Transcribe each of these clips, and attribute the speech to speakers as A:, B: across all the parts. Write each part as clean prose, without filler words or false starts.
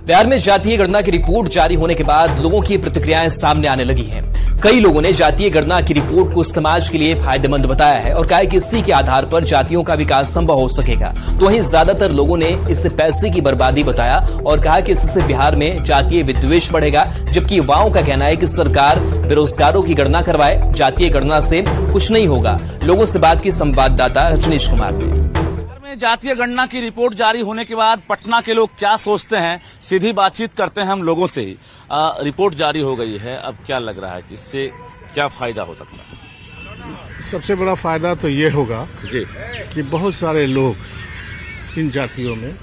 A: बिहार में जातीय गणना की रिपोर्ट जारी होने के बाद लोगों की प्रतिक्रियाएं सामने आने लगी हैं। कई लोगों ने जातीय गणना की रिपोर्ट को समाज के लिए फायदेमंद बताया है और कहा है कि इसी के आधार पर जातियों का विकास संभव हो सकेगा। तो वहीं ज्यादातर लोगों ने इसे पैसे की बर्बादी बताया और कहा कि इससे बिहार में जातीय विद्वेष बढ़ेगा, जबकि युवाओं का कहना है कि सरकार बेरोजगारों की गणना करवाए, जातीय गणना से कुछ नहीं होगा। लोगों से बात की संवाददाता रजनीश कुमार ने।
B: जातीय गणना की रिपोर्ट जारी होने के बाद पटना के लोग क्या सोचते हैं, सीधी बातचीत करते हैं हम लोगों से ही। रिपोर्ट जारी हो गई है, अब क्या लग रहा है कि इससे क्या फायदा हो सकता है?
C: सबसे बड़ा फायदा तो ये होगा
B: जी
C: कि बहुत सारे लोग इन जातियों में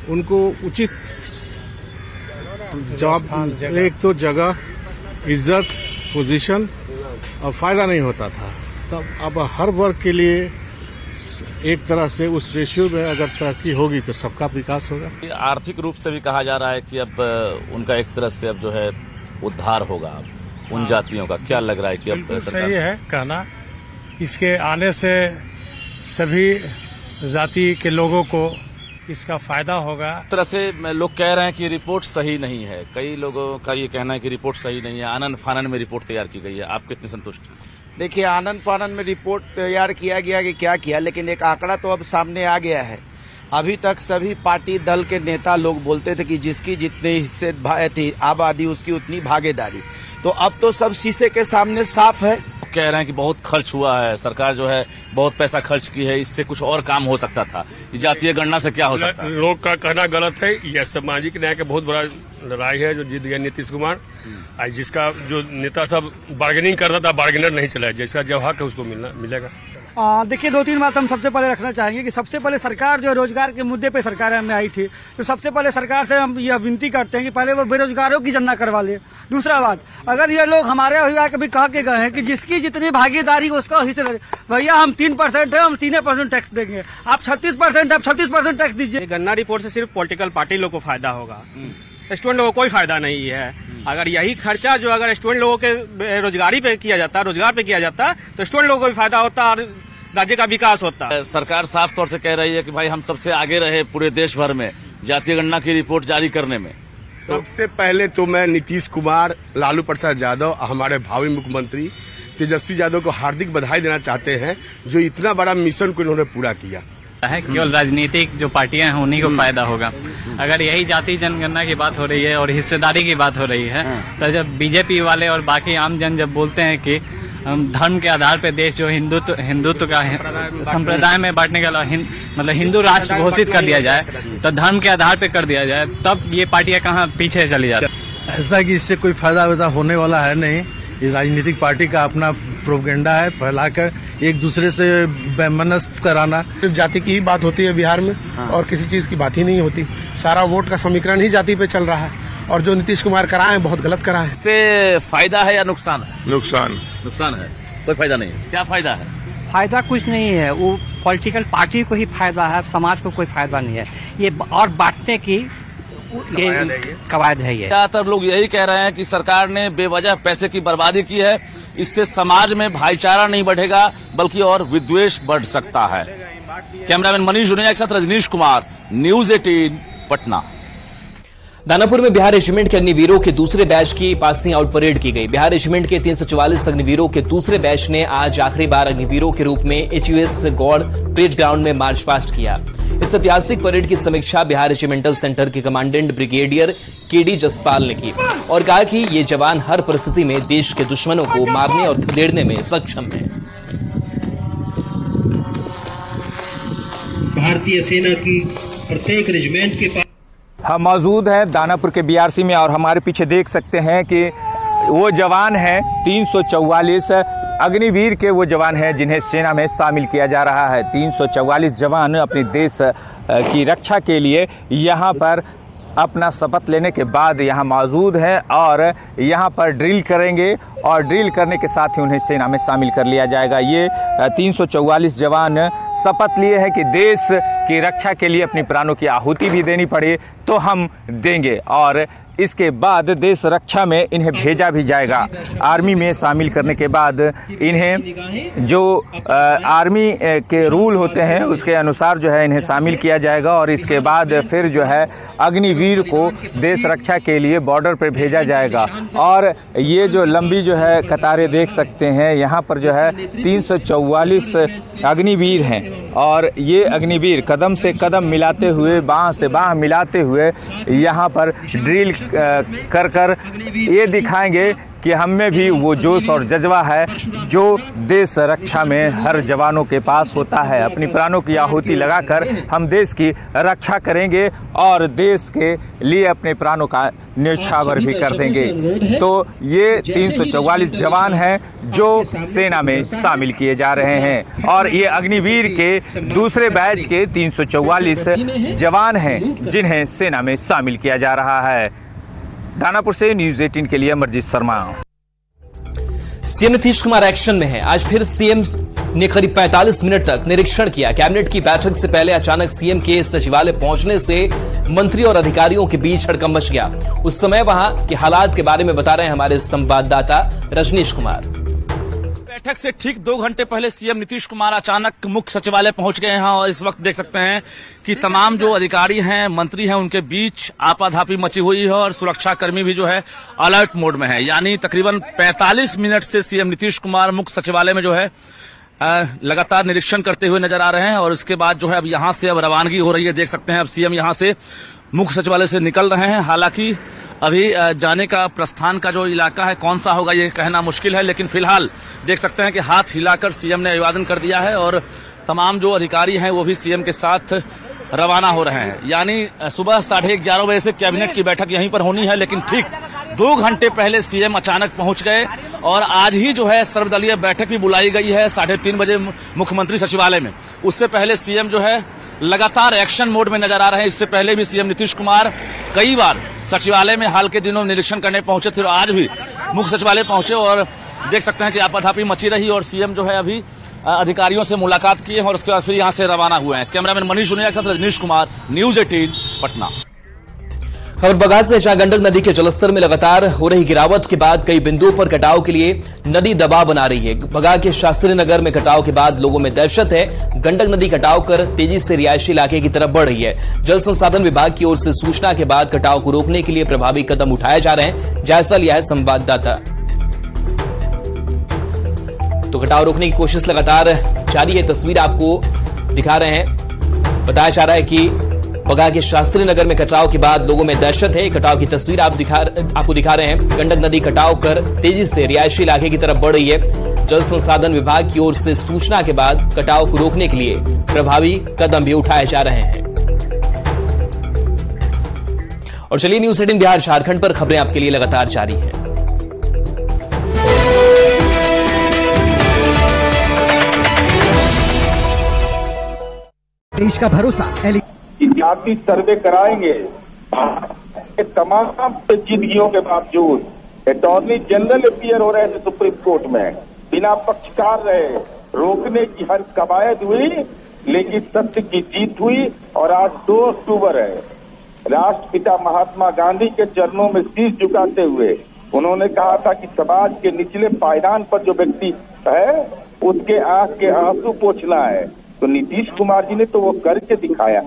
C: उनको उचित जवाब, एक तो जगह, इज्जत, पोजीशन और फायदा नहीं होता था। तब अब हर वर्ग के लिए एक तरह से उस रेशियो में अगर तरक्की होगी तो सबका विकास होगा।
B: आर्थिक रूप से भी कहा जा रहा है कि अब उनका एक तरह से अब जो है उद्धार होगा उन जातियों का। क्या लग रहा है कि अब
D: सही है कहना, इसके आने से सभी जाति के लोगों को इसका फायदा होगा।
B: इस तरह से लोग कह रहे हैं कि रिपोर्ट सही नहीं है। कई लोगों का ये कहना है कि रिपोर्ट सही नहीं है, आनन फानन में रिपोर्ट तैयार की गई है। आप कितने संतुष्ट हैं?
E: देखिए, आनंद फानंद में रिपोर्ट तैयार किया गया कि क्या किया, लेकिन एक आंकड़ा तो अब सामने आ गया है। अभी तक सभी पार्टी दल के नेता लोग बोलते थे कि जिसकी जितने हिस्से थी आबादी उसकी उतनी भागीदारी, तो अब तो सब शीशे के सामने साफ है।
B: कह रहे हैं कि बहुत खर्च हुआ है, सरकार जो है बहुत पैसा खर्च की है, इससे कुछ और काम हो सकता था। जातीय गणना से क्या हो सकता है?
F: लोग का कहना गलत है। यह सामाजिक न्याय का बहुत बड़ा लड़ाई है जो जीत गया नीतीश कुमार। जिसका जो नेता सब बार्गेनिंग कर रहा था, बार्गेनर नहीं चला, जिसका जो हक है उसको मिलेगा।
G: देखिए, दो तीन बात हम सबसे पहले रखना चाहेंगे कि सबसे पहले सरकार जो रोजगार के मुद्दे पे सरकार में आई थी, तो सबसे पहले सरकार से हम यह विनती करते हैं कि पहले वो बेरोजगारों की गणना करवा ले। दूसरा बात, अगर ये लोग हमारे अभिभावक भी कह के गए हैं कि जिसकी जितनी भागीदारी उसका हिस्सा, भैया हम 3% है, हम 3% टैक्स देंगे, आप 36%, आप 36% टैक्स दीजिए।
H: गणना रिपोर्ट से सिर्फ पॉलिटिकल पार्टी लोगों को फायदा होगा, स्टूडेंट लोगों को कोई फायदा नहीं है। अगर यही खर्चा जो अगर स्टूडेंट लोगों के रोजगार पे किया जाता, तो स्टूडेंट लोगों को भी फायदा होता और राज्य का विकास होता है।
B: सरकार साफ तौर से कह रही है कि भाई हम सबसे आगे रहे पूरे देश भर में जातीय गणना की रिपोर्ट जारी करने में।
I: सबसे पहले तो मैं नीतीश कुमार, लालू प्रसाद यादव, हमारे भावी मुख्यमंत्री तेजस्वी यादव को हार्दिक बधाई देना चाहते हैं, जो इतना बड़ा मिशन को इन्होंने पूरा किया
J: है। केवल राजनीतिक जो पार्टियां हैं उन्हीं को फायदा होगा। अगर यही जाति जनगणना की बात हो रही है और हिस्सेदारी की बात हो रही है, तो जब बीजेपी वाले और बाकी आम जन जब बोलते हैं कि धर्म के आधार पर देश जो हिंदुत्व का संप्रदाय में बांटने का मतलब हिंदू राष्ट्र घोषित कर दिया जाए, तो धर्म के आधार पर कर दिया जाए, तब ये पार्टियां कहाँ पीछे चली जाती है।
C: ऐसा कि इससे कोई फायदा होने वाला है नहीं। ये राजनीतिक पार्टी का अपना प्रोपेगेंडा है, फैलाकर एक दूसरे से बेमनस्त कराना।
F: सिर्फ जाति की ही बात होती है बिहार में, और किसी चीज की बात ही नहीं होती। सारा वोट का समीकरण ही जाति पे चल रहा है, और जो नीतीश कुमार कराए बहुत गलत कराए।
B: इससे फायदा है या नुकसान है?
I: नुकसान
B: है, कोई फायदा नहीं है। क्या फायदा है?
G: फायदा कुछ नहीं है, वो पॉलिटिकल पार्टी को ही फायदा है, समाज को कोई फायदा नहीं है। ये और बांटने की कवायद है। ये
B: ज्यादातर लोग यही कह रहे हैं कि सरकार ने बेवजह पैसे की बर्बादी की है, इससे समाज में भाईचारा नहीं बढ़ेगा बल्कि और विद्वेष बढ़ सकता है। कैमरामैन मनीष जुनिया के साथ रजनीश कुमार, न्यूज 18 पटना।
A: दानापुर में बिहार रेजिमेंट के अग्निवीरों के दूसरे बैच की पासिंग आउट परेड की गई। बिहार रेजिमेंट के 344 अग्निवीरों के दूसरे बैच ने आज आखिरी बार अग्निवीरों के रूप में HUS गौड़ परेड ग्राउंड में मार्च पास्ट किया। इस ऐतिहासिक परेड की समीक्षा बिहार रेजिमेंटल सेंटर के कमांडेंट ब्रिगेडियर KD जसपाल ने की और कहा कि ये जवान हर परिस्थिति में देश के दुश्मनों को मारने और खदेड़ने में सक्षम है।
K: भारतीय सेना की प्रत्येक रेजिमेंट के पास
L: हम मौजूद हैं दानापुर के BRC में, और हमारे पीछे देख सकते हैं कि वो जवान हैं 344 अग्निवीर के वो जवान हैं जिन्हें सेना में शामिल किया जा रहा है। 344 जवान अपने देश की रक्षा के लिए यहाँ पर अपना शपथ लेने के बाद यहाँ मौजूद हैं और यहाँ पर ड्रिल करेंगे और ड्रिल करने के साथ ही उन्हें सेना में शामिल कर लिया जाएगा। ये 344 जवान शपथ लिए हैं कि देश की रक्षा के लिए अपनी प्राणों की आहुति भी देनी पड़े तो हम देंगे, और इसके बाद देश रक्षा में इन्हें भेजा भी जाएगा। आर्मी में शामिल करने के बाद इन्हें जो आर्मी के रूल होते हैं उसके अनुसार जो है इन्हें शामिल किया जाएगा और इसके बाद फिर जो है अग्निवीर को देश रक्षा के लिए बॉर्डर पर भेजा जाएगा। और ये जो लंबी जो है कतारें देख सकते हैं, यहाँ पर जो है 344 अग्निवीर हैं और ये अग्निवीर कदम से कदम मिलाते हुए, बाँह से बाँह मिलाते हुए यहाँ पर ड्रिल कर कर ये दिखाएंगे कि हम में भी वो जोश और जज्बा है जो देश रक्षा में हर जवानों के पास होता है। अपनी प्राणों की आहुति लगाकर हम देश की रक्षा करेंगे और देश के लिए अपने प्राणों का न्यौछावर भी कर देंगे। तो ये 344 जवान हैं जो सेना में शामिल किए जा रहे हैं और ये अग्निवीर के दूसरे बैच के 344 जवान हैं जिन्हें सेना में शामिल किया जा रहा है। दानापुर से न्यूज़ 18 के लिए अमरजीत शर्मा।
A: सीएम नीतीश कुमार एक्शन में हैं। आज फिर सीएम ने करीब 45 मिनट तक निरीक्षण किया। कैबिनेट की बैठक से पहले अचानक सीएम के सचिवालय पहुंचने से मंत्री और अधिकारियों के बीच हड़कंप मच गया। उस समय वहां के हालात के बारे में बता रहे हैं हमारे संवाददाता रजनीश कुमार।
B: बैठक से ठीक 2 घंटे पहले सीएम नीतीश कुमार अचानक मुख्य सचिवालय पहुंच गए हैं और इस वक्त देख सकते हैं कि तमाम जो अधिकारी हैं, मंत्री हैं, उनके बीच आपाधापी मची हुई है और सुरक्षा कर्मी भी जो है अलर्ट मोड में है। यानी तकरीबन 45 मिनट से सीएम नीतीश कुमार मुख्य सचिवालय में जो है लगातार निरीक्षण करते हुए नजर आ रहे हैं और उसके बाद जो है अब यहां से अब रवानगी हो रही है। देख सकते हैं अब सीएम यहां से मुख्य सचिवालय से निकल रहे हैं। हालांकि अभी जाने का प्रस्थान का जो इलाका है कौन सा होगा ये कहना मुश्किल है, लेकिन फिलहाल देख सकते हैं कि हाथ हिलाकर सीएम ने अभिवादन कर दिया है और तमाम जो अधिकारी हैं वो भी सीएम के साथ रवाना हो रहे हैं। यानी सुबह 11:30 बजे से कैबिनेट की बैठक यहीं पर होनी है, लेकिन ठीक 2 घंटे पहले सीएम अचानक पहुंच गए और आज ही जो है सर्वदलीय बैठक भी बुलाई गई है 3:30 बजे मुख्यमंत्री सचिवालय में। उससे पहले सीएम जो है लगातार एक्शन मोड में नजर आ रहे हैं। इससे पहले भी सीएम नीतीश कुमार कई बार सचिवालय में हाल के दिनों निरीक्षण करने पहुंचे थे और आज भी मुख्य सचिवालय पहुंचे और देख सकते हैं कि आपाधापी मची रही और सीएम जो है अभी अधिकारियों से मुलाकात की है और उसके बाद फिर यहां से रवाना हुए हैं। कैमरामैन मनीष जुनिया के साथ रजनीश कुमार, न्यूज़ 18 पटना।
A: खबर बघा से, जहां गंडक नदी के जलस्तर में लगातार हो रही गिरावट के बाद कई बिंदुओं पर कटाव के लिए नदी दबाव बना रही है। बघा के शास्त्री नगर में कटाव के बाद लोगों में दहशत है। गंडक नदी कटाव कर तेजी से रिहायशी इलाके की तरफ बढ़ रही है। जल संसाधन विभाग की ओर से सूचना के बाद कटाव को रोकने के लिए प्रभावी कदम उठाए जा रहे हैं। जायजा लिया है संवाददाता। तो कटाव रोकने की कोशिश लगातार जारी है। तस्वीर आपको दिखा रहे हैं। बताया जा रहा है कि बघा के शास्त्री नगर में कटाव के बाद लोगों में दहशत है। कटाव की तस्वीर आपको दिखा रहे हैं। गंडक नदी कटाव कर तेजी से रिहायशी इलाके की तरफ बढ़ रही है। जल संसाधन विभाग की ओर से सूचना के बाद कटाव को रोकने के लिए प्रभावी कदम भी उठाए जा रहे हैं। और चलिए न्यूज़ 18 बिहार झारखंड पर खबरें आपके लिए लगातार जारी है।
M: देश का भरोसा
N: जाति सर्वे कराएंगे। तमाम पेचीदगियों के बावजूद अटॉर्नी जनरल अपीयर हो रहे थे सुप्रीम कोर्ट में, बिना पक्षकार रहे, रोकने की हर कवायद हुई, लेकिन सत्य की जीत हुई और आज 2 अक्टूबर है। राष्ट्रपिता महात्मा गांधी के चरणों में शीश झुकाते हुए उन्होंने कहा था कि समाज के निचले पायदान पर जो व्यक्ति है उसके आंख के आंसू पोंछना है। तो नीतीश कुमार जी ने तो वो करके दिखाया।